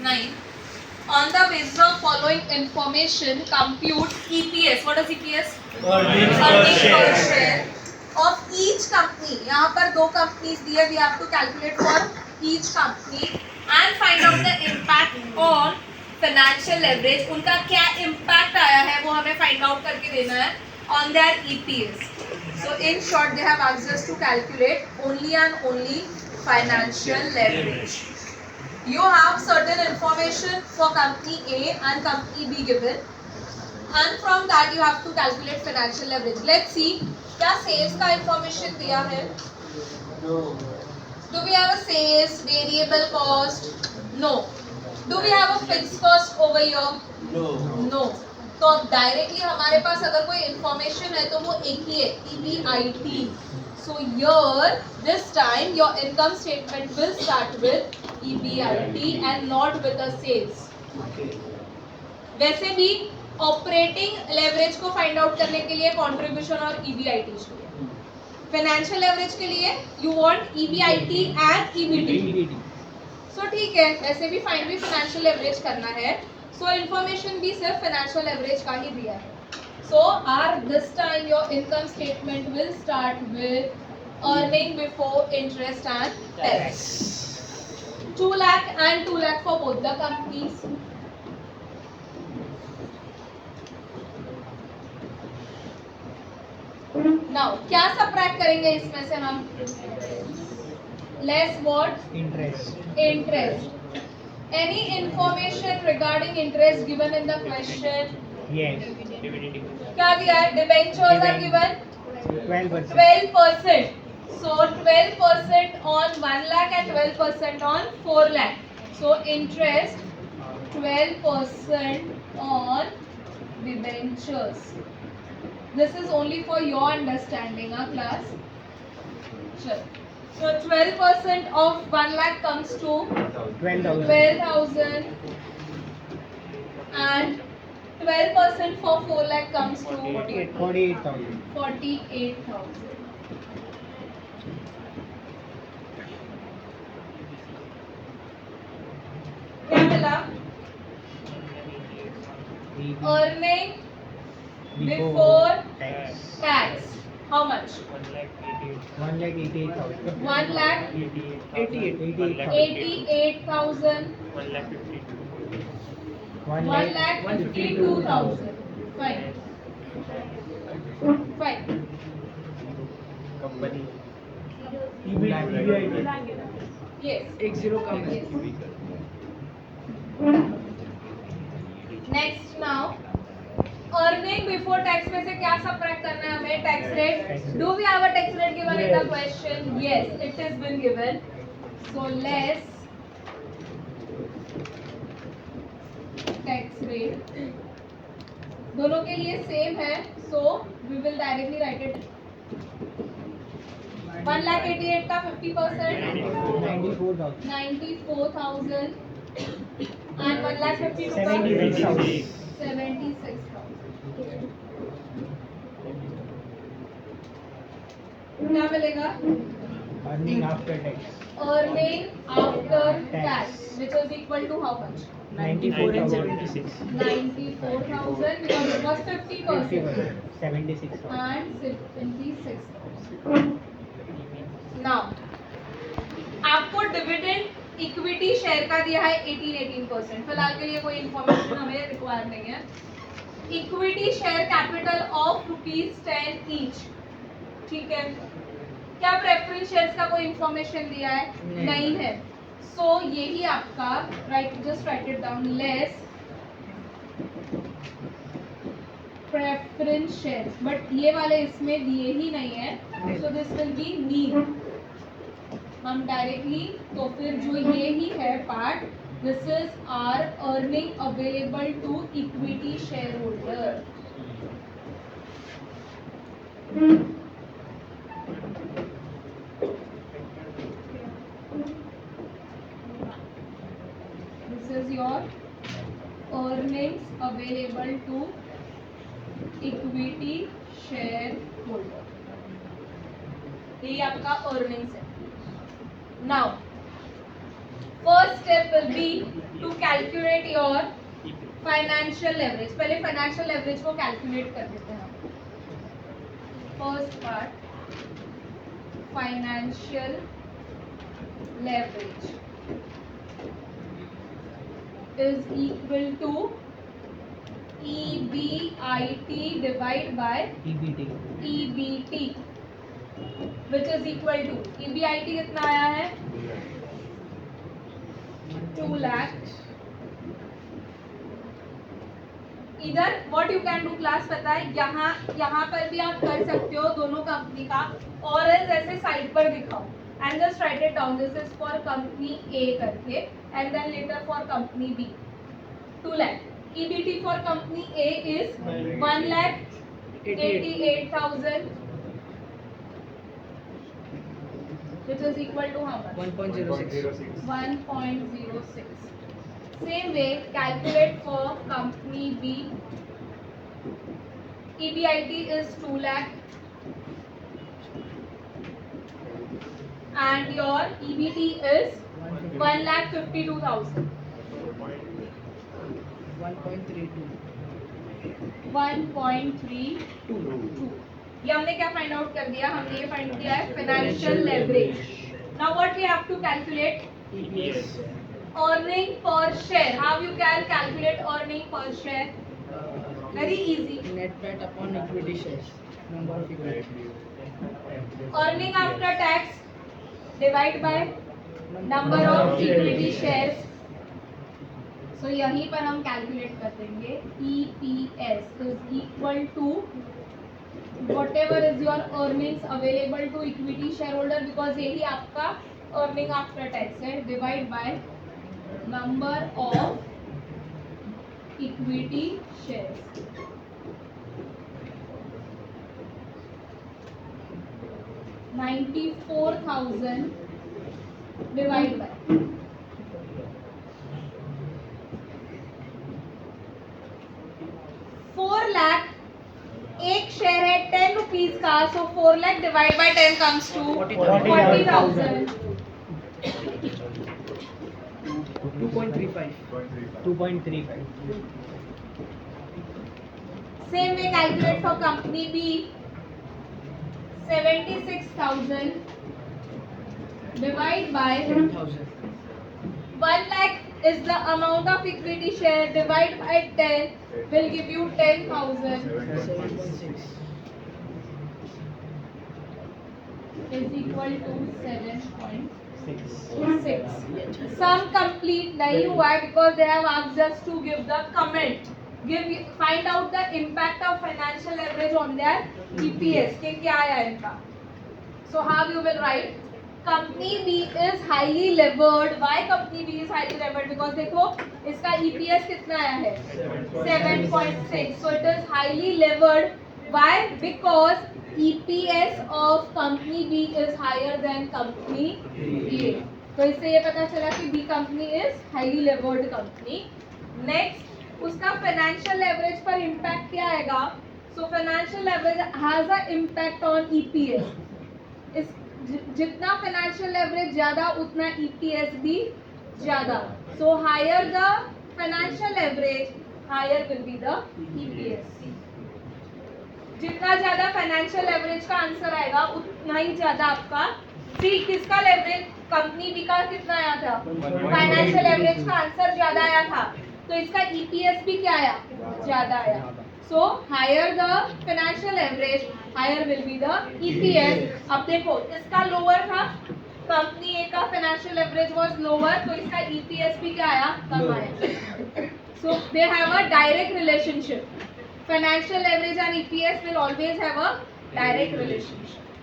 9. On the basis of following information, compute EPS. What is EPS? Earnings per Earnings per share. share of each company. यहाँ पर दो companies दिए, we have to calculate for each company and find out the impact on financial leverage. उनका क्या impact आया है वो हमें find out करके देना है on their EPS. So in short, they have asked us to calculate only and only financial leverage. You have certain information for company A and company B given, and from that you have to calculate financial leverage. Let's see, क्या sales का information दिया है? Do we have a sales, variable cost? No. Do we have a fixed cost over here? No. तो अब directly हमारे पास अगर कोई information है तो वो एक ही है, EBIT. So here this time your income statement will start with EBIT and not with the sales. वैसे भी ऑपरेटिंग लेवरेज को फाइंड आउट करने के लिए कंट्रीब्यूशन और EBIT चाहिए. फाइनेंशियल लेवरेज के लिए you want EBIT and EBT. सो ठीक है, वैसे भी फाइनेंशियल लेवरेज करना है, सो इन्फॉर्मेशन भी सिर्फ फाइनेंशियल लेवरेज का ही दिया है. So are this time your income statement will start with earning before interest and tax. 2 lakh and 2 lakh for both the companies. Now क्या सबट्रैक्ट करेंगे इसमें से हम? Less what? Interest. Any information regarding interest given in the question? Yes. क्या दिया है? Debentures are given 12%. 12%. So 12% on 1 lakh and 12% on 4 lakh. So interest 12% on debentures. This is only for your understanding, class. Sure. So 12% of 1 lakh comes to 12,000 and 12% for 4 lakh comes to 48,000. 48,000. क्या मिला? Earning before tax. How much? 1,88,000. 1 lakh 88,000. 1 lakh 52,000. Fine. Company. Yes. एक zero कम है. Next now. Earning before tax में से क्या subtract करना है हमें? Tax rate. Do we have a tax rate given in the question? Yes, it has been given. So less tax rate. दोनों के लिए सेम है, so we will directly write it. 1,88,000 का 50%. 94,000 and 1,52,000. 76,000. क्या मिलेगा? Earning after tax. Earning after tax, which is equal to how much? 94 and 76. 94,000 because it was 50%. 76,000. And 76,000. Now, आपको dividend equity share का दिया है 18%. फिलहाल के लिए कोई इंफॉर्मेशन हमें रिक्वायर नहीं है. Equity share capital of ₹10 each. ठीक है. क्या प्रेफरेंस शेयर्स का कोई इंफॉर्मेशन दिया है? नहीं है. सो यही आपका just write it down. Less preference share, but ये वाले इसमें दिए ही नहीं है, so this will be need. हम डायरेक्टली तो फिर जो ये ही है part, this is our earning available to equity shareholder. This is your earnings available to equity shareholder. ये आपका earnings है. Now, first step will be to calculate your financial leverage. पहले फाइनेंशियल लेवरेज को calculate कर देते हैं. First part, financial leverage is equal to EBIT divided by EBT. EBT, which is equal to EBIT कितना आया है 2 लाख. इधर what you can do class पता है, यहाँ पर भी आप कर सकते हो दोनों कंपनी का, और ऐसे साइड पर दिखाओ and just write it down. This is for company A करके and then later for company B. 2 lakh. EBT for company A is 1,88,000, which is equal to how much? 1.06. 1.06. Same way, calculate for company B. EBIT is 2 lakh. And your EBT is 1,52,000. 1.32. 1.32. ये हमने क्या find out कर दिया? हमने ये find किया है financial leverage. Now what we have to calculate? EPS. Earning per share. How you can calculate earning per share? Very easy. Net debt upon equity shares. Number of equity. Earning after tax divide by number of equity shares. So यहीं पर हम calculate कर देंगे. EPS is equal to whatever is your earnings available to equity shareholder, because यही आपका earning after tax है, divide by number of equity shares. 94,000 divide by 4 lakh. एक share है 10 रुपीज का, so 4 lakh divide by 10 comes to 40,000. 2.35. 2.35. Same way, calculate for company B. 76,000 divide by 10,000. 1 lakh is the amount of equity share, divide by 10 will give you 10,000 7.6. is equal to 6. 7.6. Sum complete नहीं हुआ है because they have asked us to give the comment. Find out the impact of financial leverage on their EPS. के क्या आया इनका? So how you will write? Company B is highly levered. Why company B is highly levered? Because देखो इसका EPS कितना आया है 7.6. So it is highly levered. Why? Because EPS of company B is higher than company A. तो इससे ये पता चला कि B company is highly levered company. Next, उसका फाइनेंशियल लेवरेज पर इम्पैक्ट क्या आएगा? So financial leverage has a impact on EPS. इस जितना फाइनेंशियल लेवरेज ज्यादा उतना EPS भी ज्यादा. So higher the financial leverage, higher will be the EPS. जितना ज्यादा फाइनेंशियल लेवरेज का आंसर आएगा उतना ही ज्यादा आपका सी. किसका लेवरेज? कंपनी बी का कितना आया था? फाइनेंशियल लेवरेज का आंसर ज्यादा आया था, तो इसका EPS भी क्या आया? ज्यादा आया. So higher the financial leverage, higher will be the EPS. अब देखो इसका लोअर था, कंपनी ए का फाइनेंशियल लेवरेज वाज लोअर, तो इसका EPS भी क्या आया? कम आया. So they have a direct relationship. Financial leverage and EPS will always have a direct relationship.